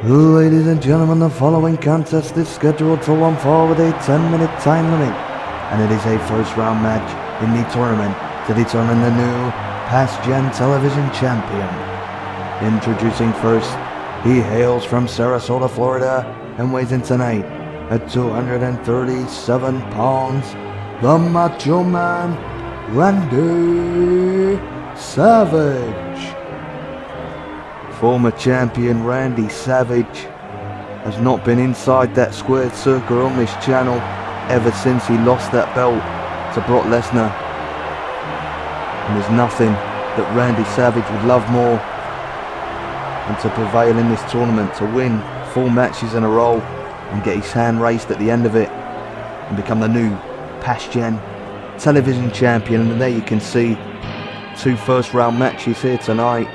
Ladies and gentlemen, the following contest is scheduled for one fall with a 10-minute time limit, and it is a first round match in the tournament to determine the new Pastgen Television Champion. Introducing first, he hails from Sarasota, Florida, and weighs in tonight at 237 pounds, the Macho Man Randy Savage. Former champion Randy Savage has not been inside that squared circle on this channel ever since he lost that belt to Brock Lesnar. And there's nothing that Randy Savage would love more than to prevail in this tournament, to win 4 matches in a row and get his hand raised at the end of it and become the new Pastgen Television Champion. And there you can see 2 first round matches here tonight.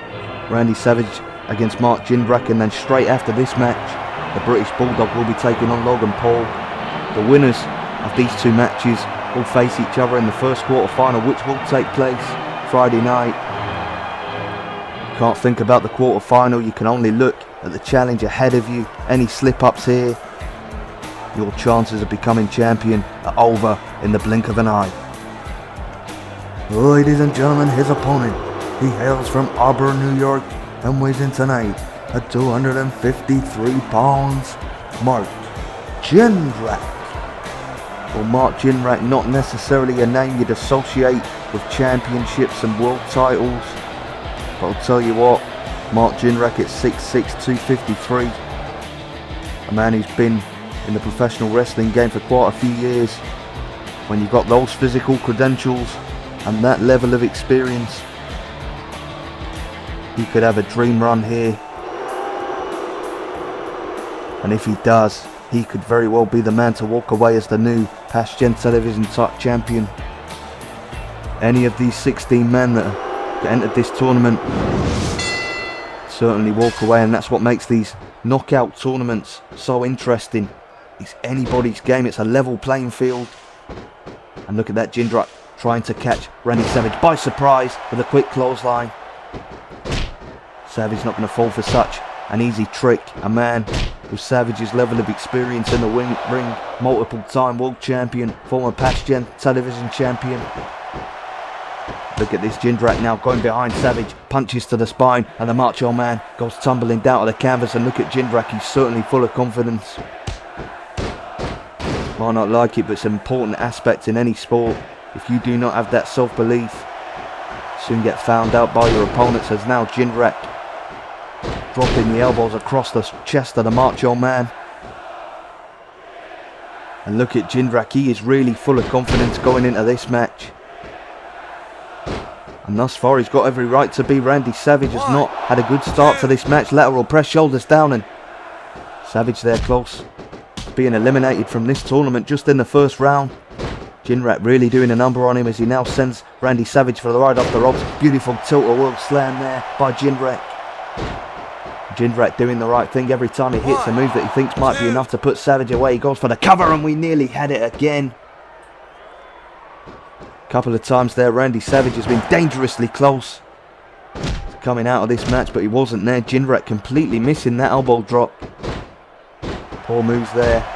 Randy Savage against Mark Jindrak, and then straight after this match the British Bulldog will be taking on Logan Paul. The winners of these 2 matches will face each other in the first quarter final, which will take place Friday night. Can't think about the quarter final, you can only look at the challenge ahead of you. Any slip ups here, your chances of becoming champion are over in the blink of an eye. Ladies and gentlemen, his opponent, he hails from Auburn, New York, and weighs in tonight at 253 pounds, Mark Jindrak. Well, Mark Jindrak, not necessarily a name you'd associate with championships and world titles, but I'll tell you what, Mark Jindrak at 6'6", 253, a man who's been in the professional wrestling game for quite a few years. When you've got those physical credentials and that level of experience, he could have a dream run here, and if he does, he could very well be the man to walk away as the new Pastgen Television Champion. Any of these 16 men that entered this tournament certainly walk away, and that's what makes these knockout tournaments so interesting. It's anybody's game, it's a level playing field. And look at that, Jindrak trying to catch Randy Savage by surprise with a quick clothesline. Savage not going to fall for such an easy trick. A man with Savage's level of experience in the ring, multiple time world champion, former Pastgen Television Champion. Look at this, Jindrak now going behind Savage, punches to the spine, and the Macho Man goes tumbling down to the canvas. And look at Jindrak, he's certainly full of confidence. Might not like it, but it's an important aspect in any sport. If you do not have that self-belief, soon get found out by your opponents. As now Jindrak dropping the elbows across the chest of the Macho Man. And look at Jindrak, he is really full of confidence going into this match. And thus far he's got every right to be. Randy Savage has not had a good start to this match. Lateral press, shoulders down, and Savage there close to being eliminated from this tournament just in the first round. Jindrak really doing a number on him as he now sends Randy Savage for the ride off the ropes. Beautiful tilt-a-whirl slam there by Jindrak. Jindrak doing the right thing every time he hits a move that he thinks might be enough to put Savage away. He goes for the cover, and we nearly had it again. A couple of times there, Randy Savage has been dangerously close to coming out of this match, but he wasn't there. Jindrak completely missing that elbow drop. Poor moves there.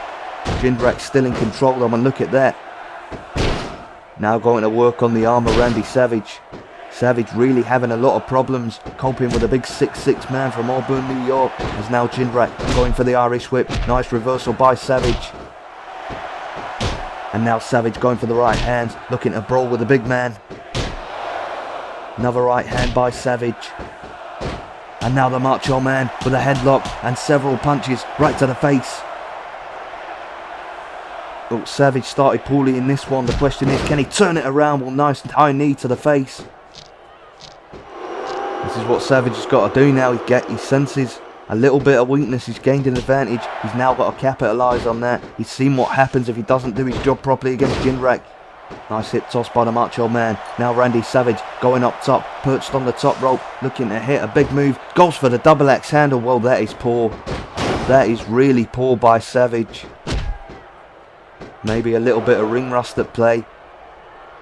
Jindrak still in control though, and look at that. Now going to work on the arm of Randy Savage. Savage really having a lot of problems coping with a big 6'6" man from Auburn, New York. As now Jindrak going for the Irish whip. Nice reversal by Savage. And now Savage going for the right hand, looking to brawl with the big man. Another right hand by Savage. And now the Macho Man with a headlock and several punches right to the face. Oh, Savage started poorly in this one. The question is, can he turn it around? Well, nice high knee to the face. This is what Savage has got to do now. He senses a little bit of weakness. He's gained an advantage. He's now got to capitalise on that. He's seen what happens if he doesn't do his job properly against Jindrak. Nice hip toss by the Macho Man. Now Randy Savage going up top, perched on the top rope, looking to hit a big move. Goes for the double axe handle. Well, that is poor. That is really poor by Savage. Maybe a little bit of ring rust at play.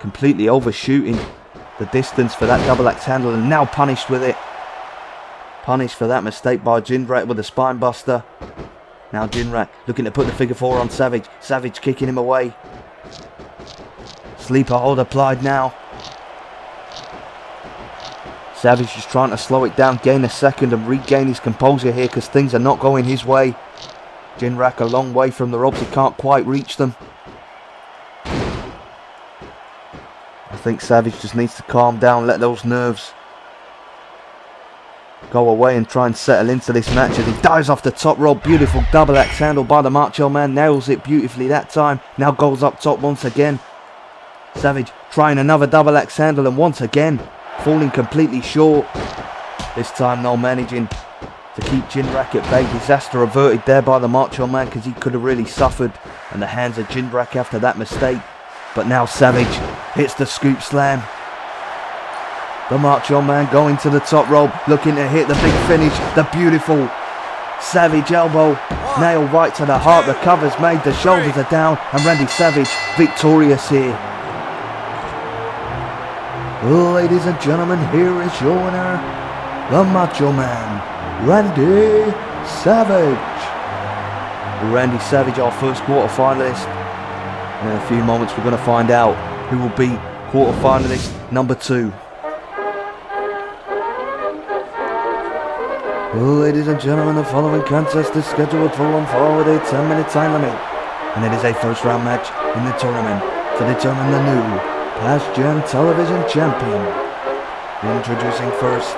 Completely overshooting the distance for that double axe handle, and now punished with it. Punished for that mistake by Jindrak with a spine buster. Now Jindrak looking to put the figure 4 on Savage. Savage kicking him away. Sleeper hold applied now. Savage just trying to slow it down, gain a second and regain his composure here because things are not going his way. Jindrak a long way from the ropes, he can't quite reach them. I think Savage just needs to calm down, let those nerves go away and try and settle into this match as he dives off the top rope. Beautiful double axe handle by the Macho Man, nails it beautifully that time. Now goes up top once again. Savage trying another double axe handle and once again falling completely short. This time no managing to keep Jindrak at bay. Disaster averted there by the Macho Man because he could have really suffered in the hands of Jindrak after that mistake. But now Savage hits the scoop slam. The Macho Man going to the top rope, looking to hit the big finish. The beautiful Savage elbow, nail right to the heart. Recovers made, the shoulders are down, and Randy Savage victorious here. Ladies and gentlemen, here is your winner, the Macho Man, Randy Savage. Randy Savage, our first quarter finalist. And in a few moments we're going to find out who will be quarter finalist number 2. Ladies and gentlemen, the following contest is scheduled for one fall with a 10-minute time limit. And it is a first round match in the tournament to determine the new Pastgen Television Champion. Introducing first,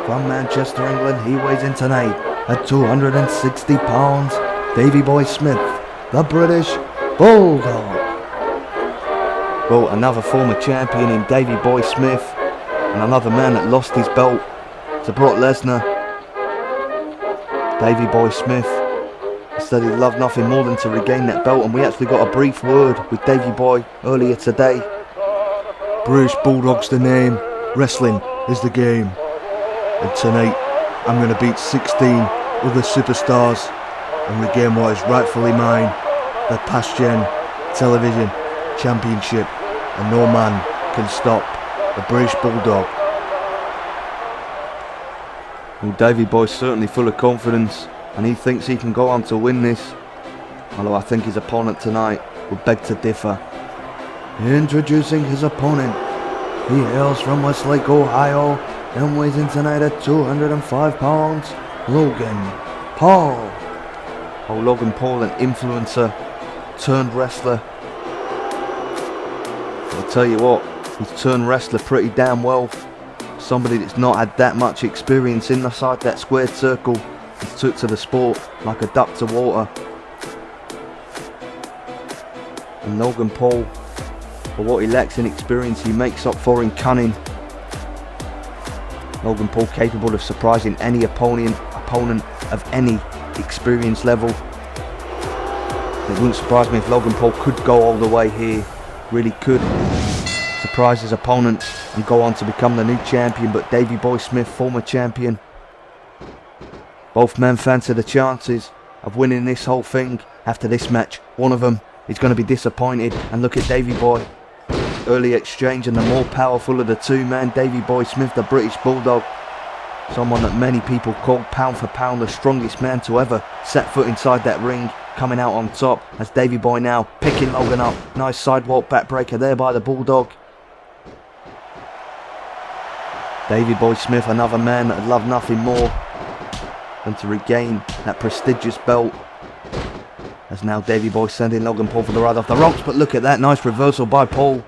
from Manchester, England, he weighs in tonight at 260 pounds, Davey Boy Smith, the British Bulldog. Well, another former champion in Davey Boy Smith, and another man that lost his belt to Brock Lesnar. Davey Boy Smith said he'd love nothing more than to regain that belt, and we actually got a brief word with Davey Boy earlier today. British Bulldog's the name, wrestling is the game. And tonight, I'm going to beat 16 other superstars and regain what is rightfully mine, the Pastgen Television Championship. And no man can stop the British Bulldog. Well, Davey Boy's certainly full of confidence, and he thinks he can go on to win this. Although I think his opponent tonight would beg to differ. Introducing his opponent, he hails from Westlake, Ohio, and weighs in tonight at 205 pounds, Logan Paul. Oh, Logan Paul, an influencer turned wrestler. I'll tell you what, he's turned wrestler pretty damn well. Somebody that's not had that much experience inside that squared circle. He's took to the sport like a duck to water. And Logan Paul, for what he lacks in experience, he makes up for in cunning. Logan Paul capable of surprising any opponent of any experience level. It wouldn't surprise me if Logan Paul could go all the way here. Really could surprise his opponent and go on to become the new champion. But Davey Boy Smith, former champion. Both men fancy the chances of winning this whole thing after this match. One of them is going to be disappointed. And look at Davey Boy. Early exchange, and the more powerful of the two men, Davey Boy Smith, the British Bulldog. Someone that many people call pound for pound the strongest man to ever set foot inside that ring. Coming out on top as Davey Boy now picking Logan up. Nice sidewalk backbreaker there by the Bulldog. Davey Boy Smith, another man that would love nothing more than to regain that prestigious belt. As now Davey Boy sending Logan Paul for the ride off the ropes, but look at that nice reversal by Paul.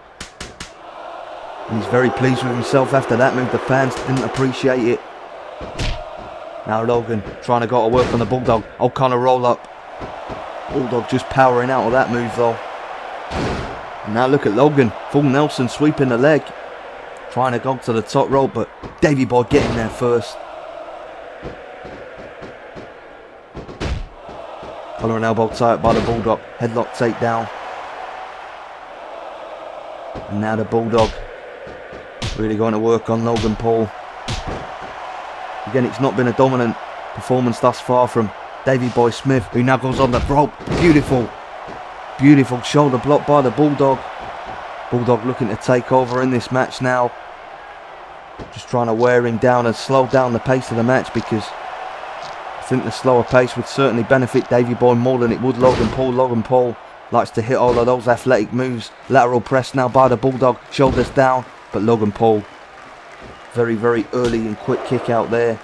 And he's very pleased with himself after that move. The fans didn't appreciate it. Now Logan trying to go to work on the Bulldog. Oh, kind of roll up. Bulldog just powering out of that move though. And now look at Logan, full Nelson sweeping the leg. Trying to go to the top rope, but Davey Boy getting there first. Collar and elbow tie up by the Bulldog. Headlock takedown. And now the Bulldog really going to work on Logan Paul. Again, it's not been a dominant performance thus far from Davey Boy Smith, who now goes on the rope. Beautiful, beautiful shoulder block by the Bulldog. Bulldog looking to take over in this match now. Just trying to wear him down and slow down the pace of the match, because I think the slower pace would certainly benefit Davey Boy more than it would Logan Paul. Logan Paul likes to hit all of those athletic moves. Lateral press now by the Bulldog, shoulders down, but Logan Paul, very, very early and quick kick out there.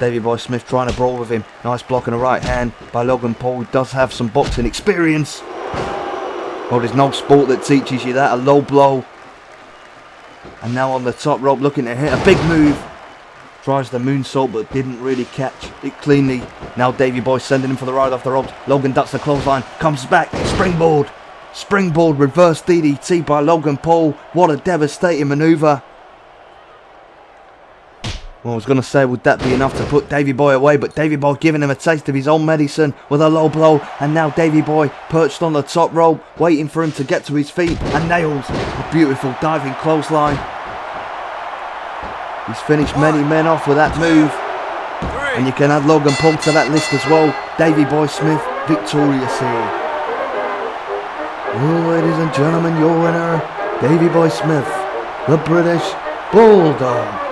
Davey Boy Smith trying to brawl with him. Nice block and a right hand by Logan Paul, who does have some boxing experience. Well, there's no sport that teaches you that. A low blow. And now on the top rope, looking to hit a big move. Tries the moonsault, but didn't really catch it cleanly. Now Davey Boy sending him for the ride off the ropes. Logan ducks the clothesline, comes back, springboard. Springboard reverse DDT by Logan Paul. What a devastating maneuver. Well, I was going to say, would that be enough to put Davey Boy away? But Davey Boy giving him a taste of his own medicine with a low blow. And now Davey Boy perched on the top rope, waiting for him to get to his feet. And nails a beautiful diving clothesline. He's finished many men off with that move. And you can add Logan Paul to that list as well. Davey Boy Smith victorious here. Well, ladies and gentlemen, your winner, Davey Boy Smith, the British Bulldog.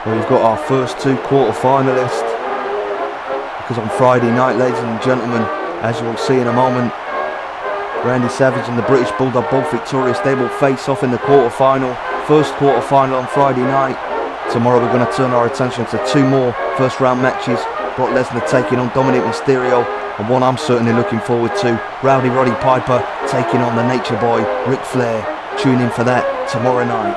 Well, we've got our first two quarter-finalists, because on Friday night, ladies and gentlemen, as you will see in a moment, Randy Savage and the British Bulldog, both victorious. They will face off in the quarter-final, first quarter-final on Friday night. Tomorrow we're going to turn our attention to two more first-round matches. Brock Lesnar taking on Dominic Mysterio, and one I'm certainly looking forward to, Rowdy Roddy Piper taking on the Nature Boy, Ric Flair. Tune in for that tomorrow night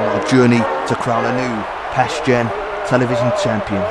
on our journey to crown a new Pastgen Television Champion.